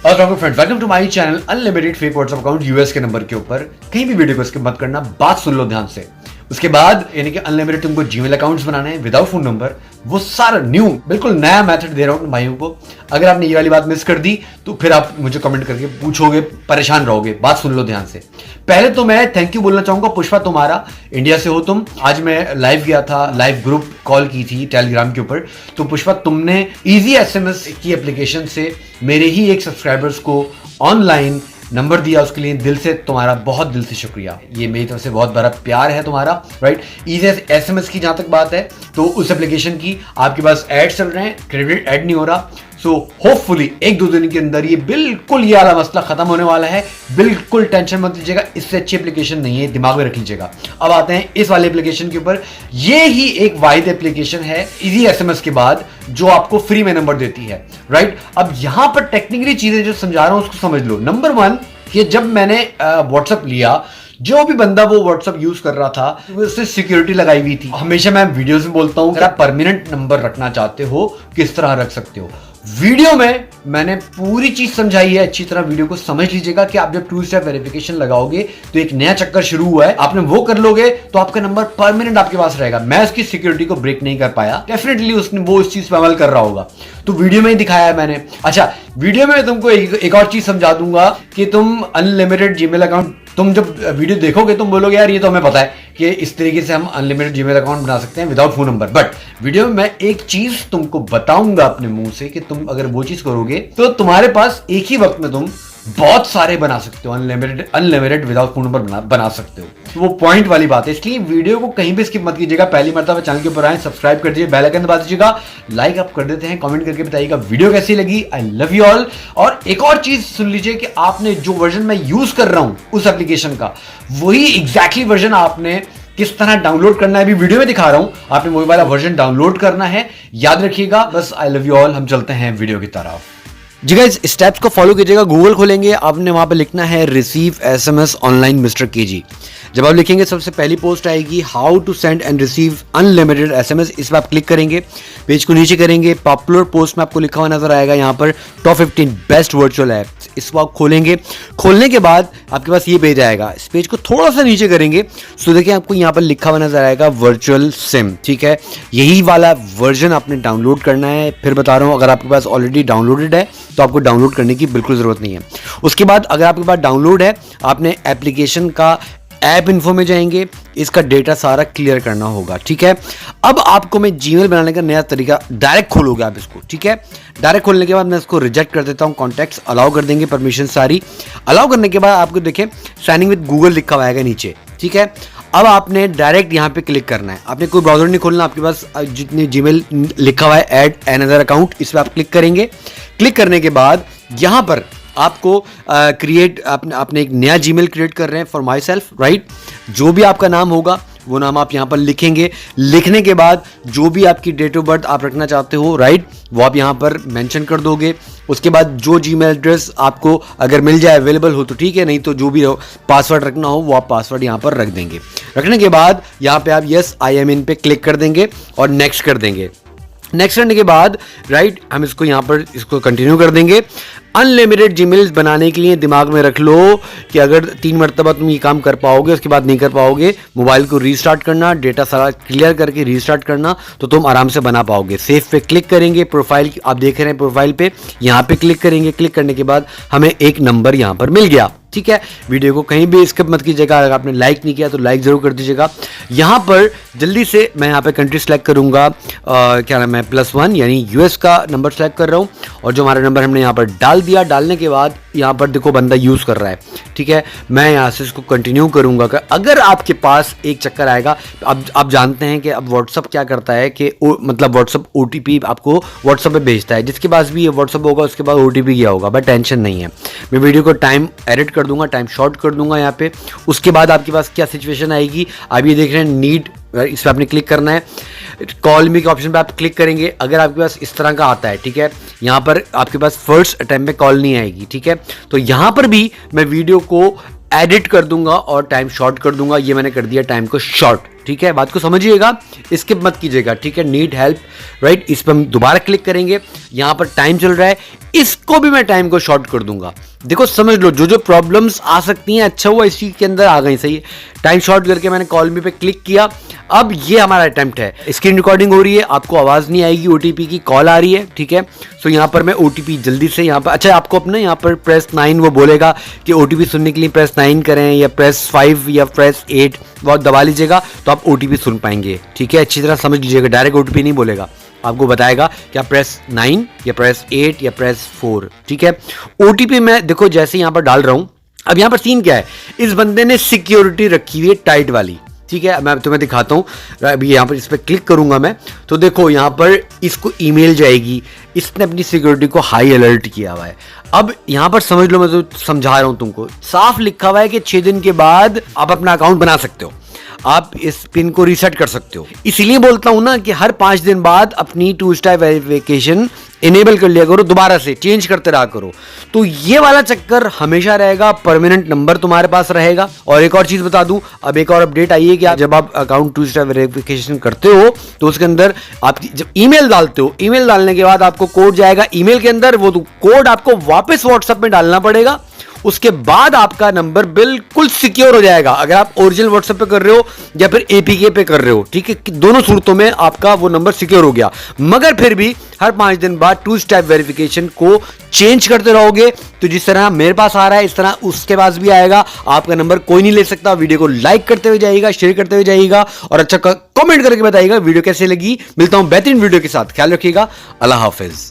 अस्सलाम friends, welcome to my channel unlimited fake WhatsApp account US के number के ऊपर। कहीं भी वीडियो को स्किप मत करना, बात सुन लो ध्यान से। उसके बाद यानी कि अनलिमिटेड तुमको जीमेल अकाउंट्स बनाने हैं विदाउट फोन नंबर, वो सारा न्यू बिल्कुल नया मेथड दे रहा हूं भाइयों को। अगर आपने ये वाली बात मिस कर दी तो फिर आप मुझे कमेंट करके पूछोगे, परेशान रहोगे। बात सुन लो ध्यान से। पहले तो मैं थैंक यू बोलना चाहूंगा पुष्पा, तुम्हारा, इंडिया से हो तुम। आज मैं लाइव गया था, लाइव ग्रुप कॉल की थी टेलीग्राम के ऊपर। तो पुष्पा, तुमने इजी एसएमएस की एप्लीकेशन से मेरे ही एक सब्सक्राइबर्स को ऑनलाइन नंबर दिया, उसके लिए दिल से तुम्हारा बहुत दिल से शुक्रिया। ये मेरी तरफ से बहुत बड़ा प्यार है तुम्हारा, राइट। इजी एसएमएस की जहां तक बात है तो उस एप्लीकेशन की आपके पास एड चल रहे हैं, क्रेडिट ऐड नहीं हो रहा। सो होपफुली एक दो दिन के अंदर ये बिल्कुल ये वाला मसला खत्म होने वाला है। बिल्कुल टेंशन मत लीजिएगा, इससे अच्छी एप्लीकेशन नहीं है, दिमाग में रख लीजिएगा। अब आते हैं इस वाले एप्लीकेशन के ऊपर। ये ही एक वाहिद एप्लीकेशन है इजी एसएमएस के बाद जो आपको फ्री में नंबर देती है, राइट। अब यहां पर टेक्निकली चीजें जो समझा रहा हूं उसको समझ लो। नंबर वन, कि जब मैंने व्हाट्सएप लिया, जो भी बंदा वो व्हाट्सएप यूज कर रहा था उससे सिक्योरिटी लगाई हुई थी। हमेशा मैं वीडियोस में बोलता हूं, अगर आप परमानेंट नंबर रखना चाहते हो किस तरह रख सकते हो। वीडियो में मैंने पूरी चीज समझाई है, अच्छी तरह वीडियो को समझ लीजिएगा कि आप जब 2 स्टेप वेरिफिकेशन लगाओगे तो एक नया चक्कर शुरू हुआ है, आपने वो कर लोगे तो आपका नंबर परमानेंट आपके पास रहेगा। मैं उसकी सिक्योरिटी को ब्रेक नहीं कर पाया, डेफिनेटली उसने वो इस चीज पर अमल कर रहा होगा, तो वीडियो में ही दिखाया है मैंने। अच्छा, वीडियो में तुमको एक और चीज समझा दूंगा कि तुम अनलिमिटेड जीमेल अकाउंट, तुम जब वीडियो देखोगे तुम बोलोगे यार ये तो हमें पता है कि इस तरीके से हम अनलिमिटेड जीमेल अकाउंट बना सकते हैं without phone number. But video में मैं एक चीज तुमको बताऊंगा अपने मुंह से कि तुम अगर वो चीज करोगे तो तुम्हारे पास एक ही वक्त में तुम बहुत सारे बना सकते हो, अनलिमिटेड विदाउट फोन नंबर बना सकते हो। तो वो पॉइंट वाली बात है, इसलिए वीडियो को कहीं भी स्किप मत कीजिएगा। पहली मर्तबा चैनल के ऊपर आए, सब्सक्राइब कर दीजिए, बेल आइकन दबा दीजिएगा, लाइक आप कर देते हैं, कमेंट करके बताइएगा वीडियो कैसी लगी। I love you all. और एक और चीज सुन लीजिए कि आपने जो वर्जन मैं यूज कर रहा हूं उस एप्लीकेशन का, वही एग्जैक्टली वर्जन आपने किस तरह डाउनलोड करना है, अभी वीडियो में दिखा रहा हूं, आपने वही वाला वर्जन डाउनलोड करना है, याद रखिएगा। बस आई लव यू ऑल, हम चलते हैं वीडियो की तरफ। जी गाइस, स्टेप्स को फॉलो कीजिएगा। गूगल खोलेंगे, आपने वहां पे लिखना है receive SMS online mister KG. जब आप लिखेंगे सबसे पहली पोस्ट आएगी how to send and receive unlimited SMS. इस पर आप क्लिक करेंगे, पेज को नीचे करेंगे, पॉपुलर पोस्ट में आपको लिखा हुआ नजर आएगा यहाँ पर टॉप 15 बेस्ट वर्चुअल ऐप्स। इसको आप खोलेंगे, खोलने के बाद आपके पास ये पेज आएगा। इस पेज को थोड़ा सा नीचे करेंगे तो देखिए आपको यहाँ पर लिखा हुआ नजर आएगा वर्चुअल सिम, ठीक है। यही वाला वर्जन आपने डाउनलोड करना है। फिर बता रहा हूँ, अगर आपके पास ऑलरेडी डाउनलोडेड है तो आपको डाउनलोड करने की बिल्कुल जरूरत नहीं है। उसके बाद अगर आपके पास डाउनलोड है, आपने एप्लीकेशन का ऐप इन्फो में जाएंगे, इसका डेटा सारा क्लियर करना होगा, ठीक है। अब आपको मैं जीमेल बनाने का नया तरीका, डायरेक्ट खोलोगे आप इसको, ठीक है। डायरेक्ट खोलने के बाद मैं इसको रिजेक्ट कर देता हूं, कॉन्टैक्ट्स अलाउ कर देंगे, परमिशन सारी अलाउ करने के बाद आपको देखें साइनिंग विद गूगल लिखा हुआ आएगा नीचे, ठीक है। अब आपने डायरेक्ट यहाँ पे क्लिक करना है, आपने कोई ब्राउजर नहीं खोलना, आपके पास जितने जीमेल लिखा हुआ है ऐड अनदर अकाउंट, इस पर आप क्लिक करेंगे। क्लिक करने के बाद यहाँ पर आपको क्रिएट, आपने एक नया जीमेल क्रिएट कर रहे हैं फॉर माई सेल्फ, राइट। जो भी आपका नाम होगा वो नाम आप यहाँ पर लिखेंगे। लिखने के बाद जो भी आपकी डेट ऑफ बर्थ आप रखना चाहते हो, राइट, वो आप यहाँ पर मेंशन कर दोगे। उसके बाद जो जीमेल एड्रेस आपको अगर मिल जाए, अवेलेबल हो तो ठीक है, नहीं तो जो भी पासवर्ड रखना हो वो आप पासवर्ड यहाँ पर रख देंगे। रखने के बाद यहाँ पे आप यस आई एम इन पे क्लिक कर देंगे और नेक्स्ट कर देंगे। नेक्स्ट करने के बाद राइट हम इसको यहाँ पर इसको कंटिन्यू कर देंगे। अनलिमिटेड जीमेल्स बनाने के लिए दिमाग में रख लो कि अगर 3 मरतबा तुम ये काम कर पाओगे, उसके बाद नहीं कर पाओगे, मोबाइल को रीस्टार्ट करना, डेटा सारा क्लियर करके रीस्टार्ट करना, तो तुम आराम से बना पाओगे। सेव पे क्लिक करेंगे, प्रोफाइल आप देख रहे हैं प्रोफाइल पे, यहाँ पे क्लिक करेंगे। क्लिक करने के बाद हमें एक नंबर यहाँ पर मिल गया, ठीक है। वीडियो को कहीं भी स्किप मत कीजिएगा, अगर आपने लाइक नहीं किया तो लाइक जरूर कर दीजिएगा। यहाँ पर जल्दी से मैं यहाँ पे कंट्री सेलेक्ट करूंगा, क्या नाम है, +1 यानी यूएस का नंबर सेलेक्ट कर रहा हूँ। और जो हमारा नंबर हमने यहाँ पर डाल दिया, डालने के बाद यहाँ पर देखो बंदा यूज कर रहा है, ठीक है। मैं यहाँ से इसको कंटिन्यू करूंगा। अगर आपके पास एक चक्कर आएगा, अब आप जानते हैं कि अब व्हाट्सअप क्या करता है कि मतलब व्हाट्सअप ओटीपी आपको व्हाट्सअप पे भेजता है। जिसके पास भी ये व्हाट्सअप होगा उसके पास ओटीपी गया होगा, बट टेंशन नहीं है, मैं वीडियो को टाइम एडिट कर दूंगा, टाइम शॉर्ट कर दूंगा यहाँ पे। उसके बाद आपके पास क्या सिचुएशन आएगी, आप ये देख रहे हैं नीड, इस पर आपने क्लिक करना है। कॉल मी के ऑप्शन पे आप क्लिक करेंगे। अगर आपके पास इस तरह का आता है, ठीक है, यहाँ पर आपके पास फर्स्ट अटेम्प्ट पे कॉल नहीं आएगी, ठीक है, तो यहाँ पर भी मैं वीडियो को एडिट कर दूंगा और टाइम शॉर्ट कर दूंगा। ये मैंने कर दिया टाइम को शॉर्ट, ठीक है, बात को समझिएगा, स्किप मत कीजिएगा, ठीक है। नीड हेल्प, राइट, इस पर हम दोबारा क्लिक करेंगे। यहाँ पर टाइम चल रहा है इसको भी मैं टाइम को शॉर्ट कर दूंगा। देखो समझ लो, जो जो प्रॉब्लम्स आ सकती हैं, अच्छा हुआ इसी के अंदर आ गई। सही है, टाइम शॉर्ट करके मैंने कॉल मी पे क्लिक किया। अब ये हमारा अटेम्प्ट है, स्क्रीन रिकॉर्डिंग हो रही है, आपको आवाज नहीं आएगी, ओटीपी की कॉल आ रही है, ठीक है। सो यहाँ पर मैं ओटीपी जल्दी से यहाँ पर, अच्छा आपको अपना यहाँ पर प्रेस 9 वो बोलेगा कि ओटीपी सुनने के लिए प्रेस 9 करें या प्रेस 5 या प्रेस 8, बहुत दबा लीजिएगा तो आप ओटीपी सुन पाएंगे, ठीक है। अच्छी तरह समझ लीजिएगा, डायरेक्ट ओटीपी नहीं बोलेगा, आपको बताएगा कि आप प्रेस 9 या प्रेस 8 या प्रेस 4, ठीक है। ओटीपी मैं देखो जैसे यहाँ पर डाल रहा हूं। अब यहाँ पर सीन क्या है, इस बंदे ने सिक्योरिटी रखी हुई है टाइट वाली, ठीक है। मैं तुम्हें दिखाता हूं, अभी यहाँ पर इस पर क्लिक करूंगा मैं, तो देखो यहाँ पर इसको ईमेल जाएगी, इसने अपनी सिक्योरिटी को हाई अलर्ट किया हुआ है। अब यहाँ पर समझ लो, मैं तो समझा रहा हूं तुमको, साफ लिखा हुआ है कि 6 दिन के बाद आप अपना अकाउंट बना सकते हो, आप इस पिन को रीसेट कर सकते हो। इसीलिए बोलता हूं ना कि हर 5 दिन बाद अपनी 2 स्टेप वेरिफिकेशन इनेबल कर लिया करो, दोबारा से चेंज करते रहा करो। तो ये वाला चक्कर हमेशा रहेगा, परमानेंट नंबर तुम्हारे पास रहेगा। और एक और चीज बता दूं, अब एक और अपडेट आई है कि जब आप अकाउंट 2 स्टेप वेरिफिकेशन करते हो तो उसके अंदर आप जब ईमेल डालते हो, ईमेल डालने के बाद आपको कोड जाएगा ईमेल के अंदर, वो कोड आपको वापस व्हाट्सएप में डालना पड़ेगा। उसके बाद आपका नंबर बिल्कुल सिक्योर हो जाएगा, अगर आप ओरिजिनल व्हाट्सएप पे कर रहे हो या फिर एपीके पे कर रहे हो, ठीक है। दोनों सूरतों में आपका वो नंबर सिक्योर हो गया। मगर फिर भी हर 5 दिन बाद 2 स्टेप वेरिफिकेशन को चेंज करते रहोगे तो जिस तरह मेरे पास आ रहा है इस तरह उसके पास भी आएगा, आपका नंबर कोई नहीं ले सकता। वीडियो को लाइक करते हुए जाइएगा, शेयर करते हुए जाइएगा और अच्छा कमेंट करके बताइएगा वीडियो कैसे लगी। मिलता हूं बेहतरीन वीडियो के साथ, ख्याल रखिएगा, अल्लाह हाफिज।